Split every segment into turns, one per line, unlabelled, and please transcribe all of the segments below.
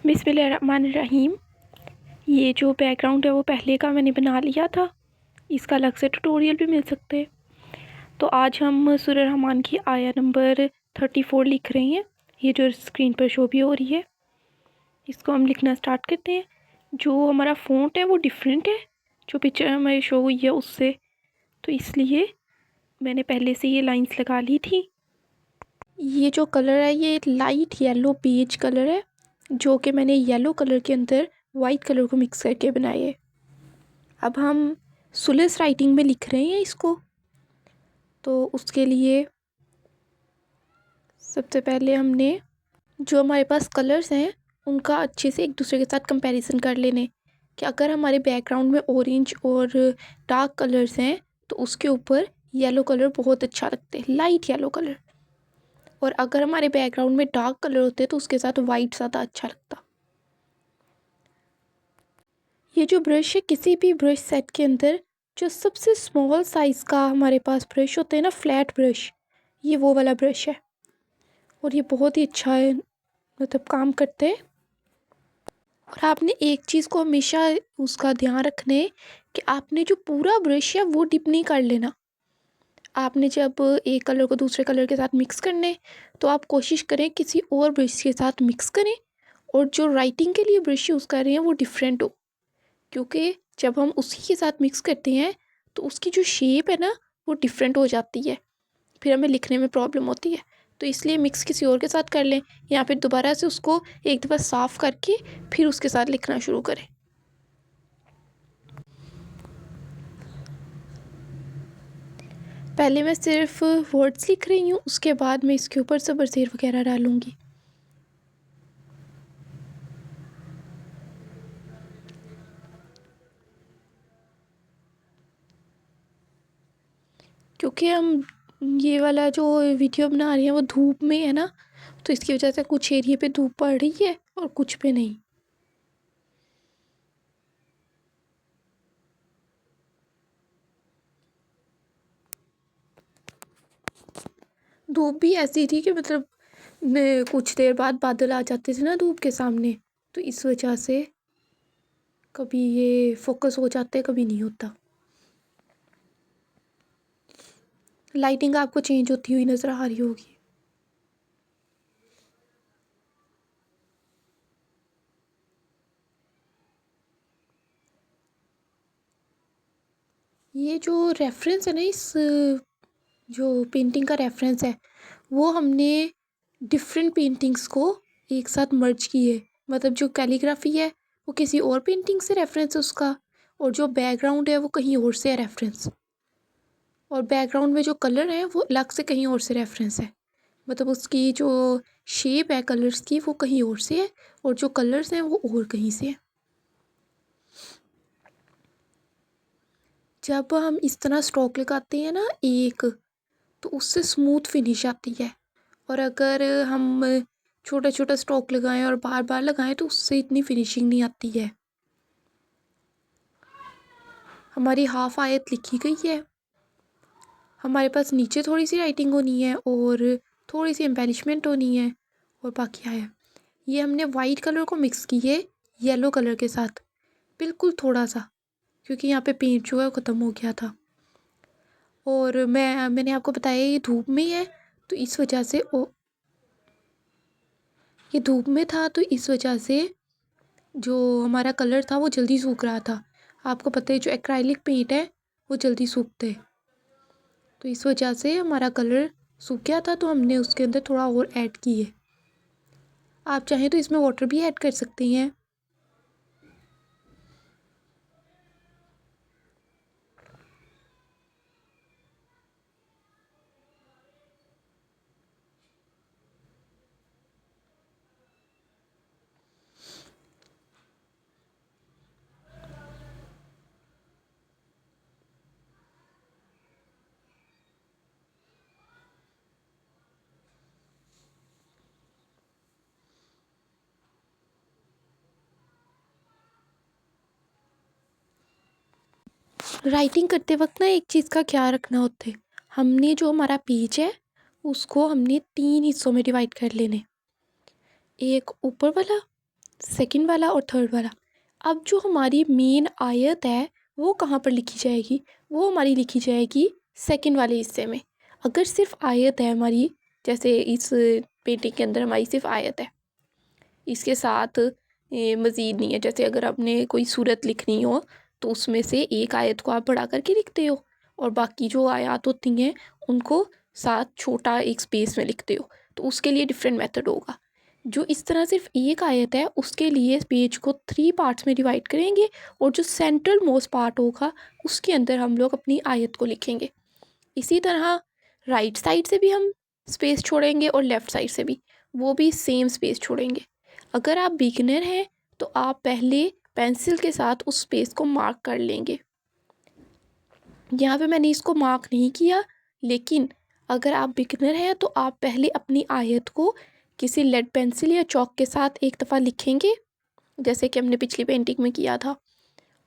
बिस्मिल्लाहिर्रहमानिर्रहीम। ये जो बैकग्राउंड है वो पहले का मैंने बना लिया था, इसका अलग से ट्यूटोरियल भी मिल सकते हैं। तो आज हम सूरह रहमान की आया नंबर 34 लिख रहे हैं। ये जो स्क्रीन पर शो भी हो रही है, इसको हम लिखना स्टार्ट करते हैं। जो हमारा फ़ॉन्ट है वो डिफरेंट है जो पिक्चर हमें शो हुई है उससे, तो इसलिए मैंने पहले से ये लाइंस लगा ली थी। ये जो कलर है ये लाइट येलो बेज कलर है, जो कि मैंने येलो कलर के अंदर वाइट कलर को मिक्स करके बनाए है। अब हम सुलेस राइटिंग में लिख रहे हैं इसको, तो उसके लिए सबसे पहले हमने जो हमारे पास कलर्स हैं उनका अच्छे से एक दूसरे के साथ कंपैरिजन कर लेने कि अगर हमारे बैकग्राउंड में ऑरेंज और डार्क कलर्स हैं तो उसके ऊपर येलो कलर बहुत अच्छा लगता है, लाइट येलो कलर। और अगर हमारे बैकग्राउंड में डार्क कलर होते हैं तो उसके साथ वाइट ज़्यादा अच्छा लगता। ये जो ब्रश है, किसी भी ब्रश सेट के अंदर जो सबसे स्मॉल साइज़ का हमारे पास ब्रश होता है ना, फ्लैट ब्रश, ये वो वाला ब्रश है और ये बहुत ही अच्छा है, मतलब काम करते हैं। और आपने एक चीज़ को हमेशा उसका ध्यान रखना है कि आपने जो पूरा ब्रश है वो डिप नहीं कर लेना। आपने जब एक कलर को दूसरे कलर के साथ मिक्स करने, तो आप कोशिश करें किसी और ब्रश के साथ मिक्स करें और जो राइटिंग के लिए ब्रश यूज़ कर रहे हैं वो डिफरेंट हो, क्योंकि जब हम उसी के साथ मिक्स करते हैं तो उसकी जो शेप है ना वो डिफरेंट हो जाती है, फिर हमें लिखने में प्रॉब्लम होती है। तो इसलिए मिक्स किसी और के साथ कर लें या फिर दोबारा से उसको एक दफ़ा साफ़ करके फिर उसके साथ लिखना शुरू करें। पहले मैं सिर्फ वर्ड्स लिख रही हूँ, उसके बाद मैं इसके ऊपर ज़बर ज़ेर वगैरह डालूँगी। क्योंकि हम ये वाला जो वीडियो बना रहे हैं वो धूप में है ना, तो इसकी वजह से कुछ एरिया पे धूप पड़ रही है और कुछ पे नहीं। धूप भी ऐसी थी कि मतलब कुछ देर बाद बादल आ जाते थे ना धूप के सामने, तो इस वजह से कभी ये फोकस हो जाते कभी नहीं होता। लाइटिंग आपको चेंज होती हुई नज़र आ रही होगी। ये जो रेफरेंस है ना, इस जो पेंटिंग का रेफरेंस है वो हमने डिफरेंट पेंटिंग्स को एक साथ मर्ज किए। मतलब जो कैलीग्राफी है वो किसी और पेंटिंग से रेफरेंस है उसका, और जो बैकग्राउंड है वो कहीं और से है रेफरेंस, और बैकग्राउंड में जो कलर है वो अलग से कहीं और से रेफरेंस है। मतलब उसकी जो शेप है कलर्स की वो कहीं और से है और जो कलर्स हैं वो और कहीं से है। जब हम इस तरह स्ट्रोक लगाते हैं ना एक, तो उससे स्मूथ फिनिश आती है। और अगर हम छोटा छोटा स्ट्रोक लगाएं और बार बार लगाएं तो उससे इतनी फिनिशिंग नहीं आती है। हमारी हाफ आयत लिखी गई है, हमारे पास नीचे थोड़ी सी राइटिंग होनी है और थोड़ी सी एम्बेलिशमेंट होनी है और बाकी आया। ये हमने वाइट कलर को मिक्स की है येलो कलर के साथ, बिल्कुल थोड़ा सा, क्योंकि यहाँ पे पेंट जो है वो ख़त्म हो गया था। और मैंने आपको बताया ये धूप में ही है, तो इस वजह से ये धूप में था तो इस वजह से जो हमारा कलर था वो जल्दी सूख रहा था। आपको पता है जो एक्राइलिक पेंट है वो जल्दी सूखते हैं, तो इस वजह से हमारा कलर सूख गया था, तो हमने उसके अंदर थोड़ा और ऐड किए। आप चाहें तो इसमें वाटर भी ऐड कर सकती हैं। राइटिंग करते वक्त ना एक चीज़ का ख्याल रखना होता है, हमने जो हमारा पेज है उसको हमने 3 हिस्सों में डिवाइड कर लेने। एक ऊपर वाला, सेकंड वाला और थर्ड वाला। अब जो हमारी मेन आयत है वो कहाँ पर लिखी जाएगी? वो हमारी लिखी जाएगी सेकंड वाले हिस्से में। अगर सिर्फ आयत है हमारी, जैसे इस पेंटिंग के अंदर हमारी सिर्फ आयत है, इसके साथ मज़ीद नहीं है, जैसे अगर आपने कोई सूरत लिखनी हो तो उसमें से एक आयत को आप बढ़ा करके लिखते हो और बाकी जो आयत होती हैं उनको साथ छोटा एक स्पेस में लिखते हो, तो उसके लिए डिफरेंट मेथड होगा। जो इस तरह सिर्फ एक आयत है उसके लिए पेज को 3 पार्ट्स में डिवाइड करेंगे और जो सेंट्रल मोस्ट पार्ट होगा उसके अंदर हम लोग अपनी आयत को लिखेंगे। इसी तरह राइट साइड से भी हम स्पेस छोड़ेंगे और लेफ़्ट साइड से भी, वो भी सेम स्पेस छोड़ेंगे। अगर आप बिगिनर हैं तो आप पहले पेंसिल के साथ उस स्पेस को मार्क कर लेंगे। यहाँ पे मैंने इसको मार्क नहीं किया, लेकिन अगर आप बिगिनर हैं तो आप पहले अपनी आयत को किसी लेड पेंसिल या चॉक के साथ एक दफ़ा लिखेंगे, जैसे कि हमने पिछली पेंटिंग में किया था,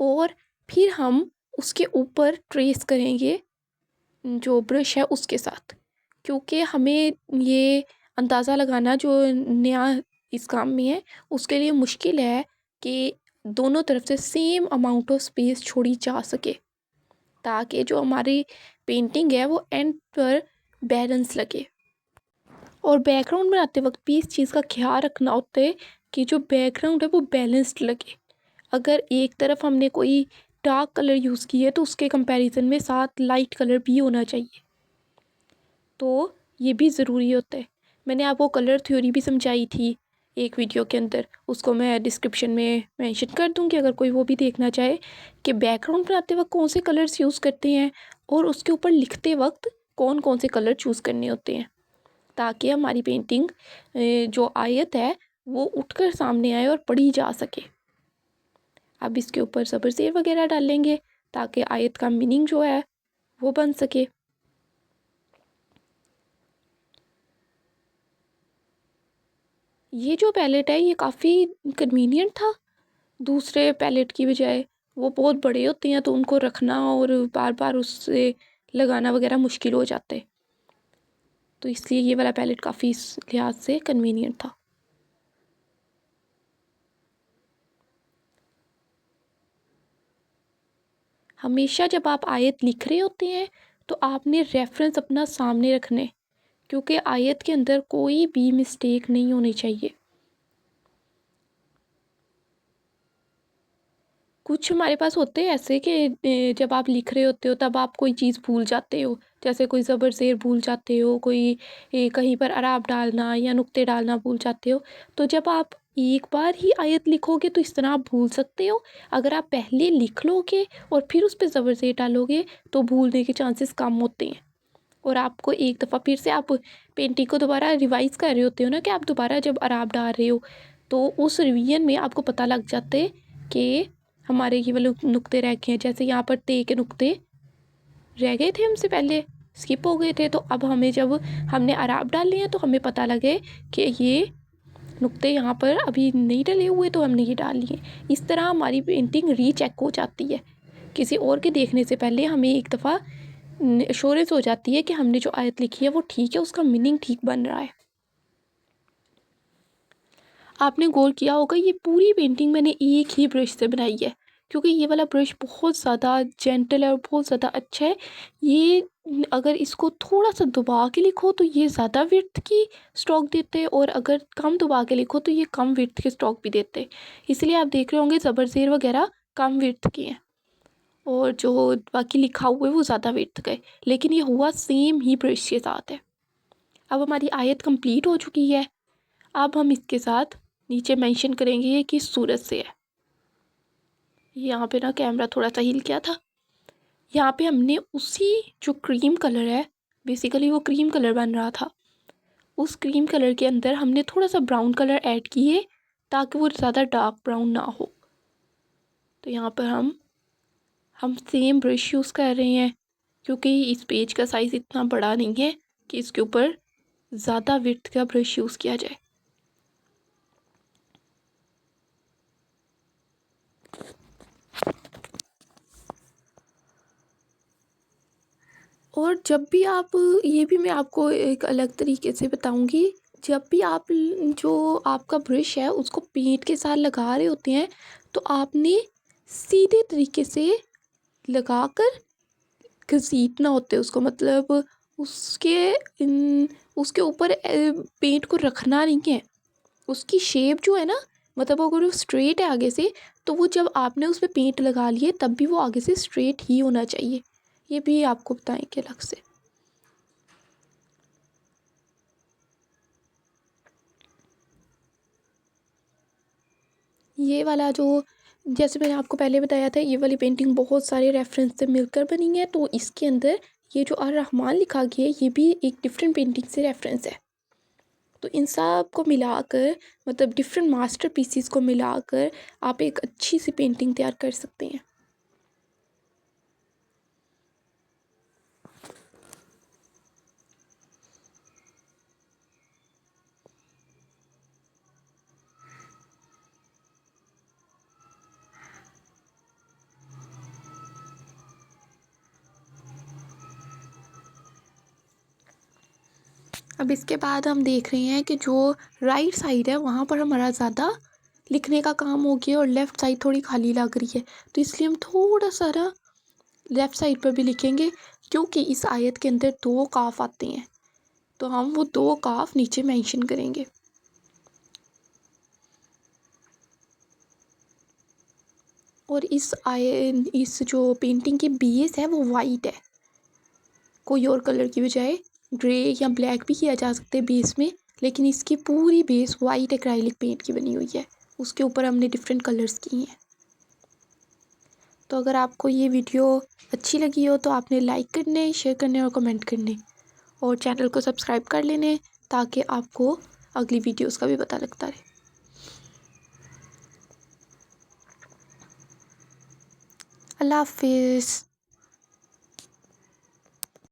और फिर हम उसके ऊपर ट्रेस करेंगे जो ब्रश है उसके साथ। क्योंकि हमें ये अंदाज़ा लगाना जो नया इस काम में है उसके लिए मुश्किल है कि दोनों तरफ से सेम अमाउंट ऑफ स्पेस छोड़ी जा सके, ताकि जो हमारी पेंटिंग है वो एंड पर बैलेंस लगे। और बैकग्राउंड बनाते वक्त भी इस चीज़ का ख्याल रखना होता है कि जो बैकग्राउंड है वो बैलेंस्ड लगे। अगर एक तरफ हमने कोई डार्क कलर यूज़ किया है तो उसके कंपैरिजन में साथ लाइट कलर भी होना चाहिए, तो ये भी ज़रूरी होता है। मैंने आपको कलर थ्योरी भी समझाई थी एक वीडियो के अंदर, उसको मैं डिस्क्रिप्शन में मेंशन कर दूँगी अगर कोई वो भी देखना चाहे, कि बैकग्राउंड बनाते वक्त कौन से कलर्स यूज़ करते हैं और उसके ऊपर लिखते वक्त कौन कौन से कलर चूज़ करने होते हैं, ताकि हमारी पेंटिंग जो आयत है वो उठकर सामने आए और पढ़ी जा सके। अब इसके ऊपर ज़बर ज़ेर वगैरह डालेंगे ताकि आयत का मीनिंग जो है वो बन सके। ये जो पैलेट है ये काफ़ी कन्वीनियंट था दूसरे पैलेट की बजाय। वो बहुत बड़े होते हैं तो उनको रखना और बार बार उससे लगाना वगैरह मुश्किल हो जाते, तो इसलिए ये वाला पैलेट काफ़ी इस लिहाज से कन्वीनियंट था। हमेशा जब आप आयत लिख रहे होते हैं तो आपने रेफरेंस अपना सामने रखने, क्योंकि आयत के अंदर कोई भी मिस्टेक नहीं होनी चाहिए। कुछ हमारे पास होते हैं ऐसे कि जब आप लिख रहे होते हो तब आप कोई चीज़ भूल जाते हो, जैसे कोई ज़बर ज़ेर भूल जाते हो, कोई कहीं पर अराब डालना या नुक्ते डालना भूल जाते हो। तो जब आप एक बार ही आयत लिखोगे तो इस तरह आप भूल सकते हो। अगर आप पहले लिख लोगे और फिर उस पे ज़बर ज़ेर डालोगे तो भूलने के चांसेस कम होते हैं। और आपको एक दफ़ा फिर से आप पेंटिंग को दोबारा रिवाइज़ कर रहे होते हो ना, कि आप दोबारा जब अराब डाल रहे हो तो उस रिवीजन में आपको पता लग जाता है कि हमारे ये वाले नुक्ते रह गए हैं। जैसे यहाँ पर ते के नुक्ते रह गए थे हमसे पहले, स्किप हो गए थे, तो अब हमें जब हमने अराब डाल लिए हैं तो हमें पता लगे कि ये नुक्ते यहाँ पर अभी नहीं डले हुए तो हमने ये डाल लिए। इस तरह हमारी पेंटिंग रीचेक हो जाती है। किसी और के देखने से पहले हमें एक दफ़ा एश्योरेंस हो जाती है कि हमने जो आयत लिखी है वो ठीक है, उसका मीनिंग ठीक बन रहा है। आपने गौर किया होगा ये पूरी पेंटिंग मैंने एक ही ब्रश से बनाई है, क्योंकि ये वाला ब्रश बहुत ज़्यादा जेंटल है और बहुत ज़्यादा अच्छा है। ये अगर इसको थोड़ा सा दबा के लिखो तो ये ज़्यादा विड्थ की स्ट्रोक देते हैं, और अगर कम दबा के लिखो तो ये कम विड्थ के स्ट्रोक भी देते हैं। इसलिए आप देख रहे होंगे ज़बर ज़ेर वगैरह कम विड्थ की हैं और जो बाकी लिखा हुआ है वो ज़्यादा विड्थ का है, लेकिन ये हुआ सेम ही ब्रश के साथ है। अब हमारी आयत कंप्लीट हो चुकी है। अब हम इसके साथ नीचे मेंशन करेंगे ये किस सूरत से है। यहाँ पे ना कैमरा थोड़ा सा हिल गया था। यहाँ पे हमने उसी जो क्रीम कलर है, बेसिकली वो क्रीम कलर बन रहा था, उस क्रीम कलर के अंदर हमने थोड़ा सा ब्राउन कलर ऐड किए ताकि वो ज़्यादा डार्क ब्राउन ना हो। तो यहाँ पर हम सेम ब्रश यूज़ कर रहे हैं, क्योंकि इस पेज का साइज़ इतना बड़ा नहीं है कि इसके ऊपर ज़्यादा विड्थ का ब्रश यूज़ किया जाए। और जब भी आप, ये भी मैं आपको एक अलग तरीके से बताऊंगी जब भी आप जो आपका ब्रश है उसको पेंट के साथ लगा रहे होते हैं तो आपने सीधे तरीके से लगाकर घसीटना होता है उसको, मतलब उसके उसके ऊपर पेंट को रखना नहीं है। उसकी शेप जो है ना, मतलब अगर वो स्ट्रेट है आगे से, तो वो जब आपने उस पर पेंट लगा लिए तब भी वो आगे से स्ट्रेट ही होना चाहिए। ये भी आपको बताएंगे अलग से। ये वाला जो, जैसे मैंने आपको पहले बताया था, ये वाली पेंटिंग बहुत सारे रेफरेंस से मिलकर बनी है। तो इसके अंदर ये जो आर रहमान लिखा गया है ये भी एक डिफरेंट पेंटिंग से रेफरेंस है। तो इन सब को मिलाकर, मतलब डिफरेंट मास्टर पीसीस को मिलाकर आप एक अच्छी सी पेंटिंग तैयार कर सकते हैं। अब इसके बाद हम देख रहे हैं कि जो राइट साइड है वहाँ पर हमारा ज़्यादा लिखने का काम हो गया और लेफ़्ट साइड थोड़ी खाली लग रही है। तो इसलिए हम थोड़ा सारा लेफ़्ट साइड पर भी लिखेंगे, क्योंकि इस आयत के अंदर 2 काफ आते हैं, तो हम वो 2 काफ नीचे मेंशन करेंगे। और इस जो पेंटिंग की बेस है वो वाइट है, कोई और कलर की बजाय ग्रे या ब्लैक भी किया जा सकता है बेस में, लेकिन इसकी पूरी बेस वाइट एक्राइलिक पेंट की बनी हुई है। उसके ऊपर हमने डिफरेंट कलर्स किए हैं। तो अगर आपको ये वीडियो अच्छी लगी हो तो आपने लाइक करने, शेयर करने और कमेंट करने, और चैनल को सब्सक्राइब कर लेने ताकि आपको अगली वीडियोस का भी पता लगता रहे। अल्लाह हाफिज़।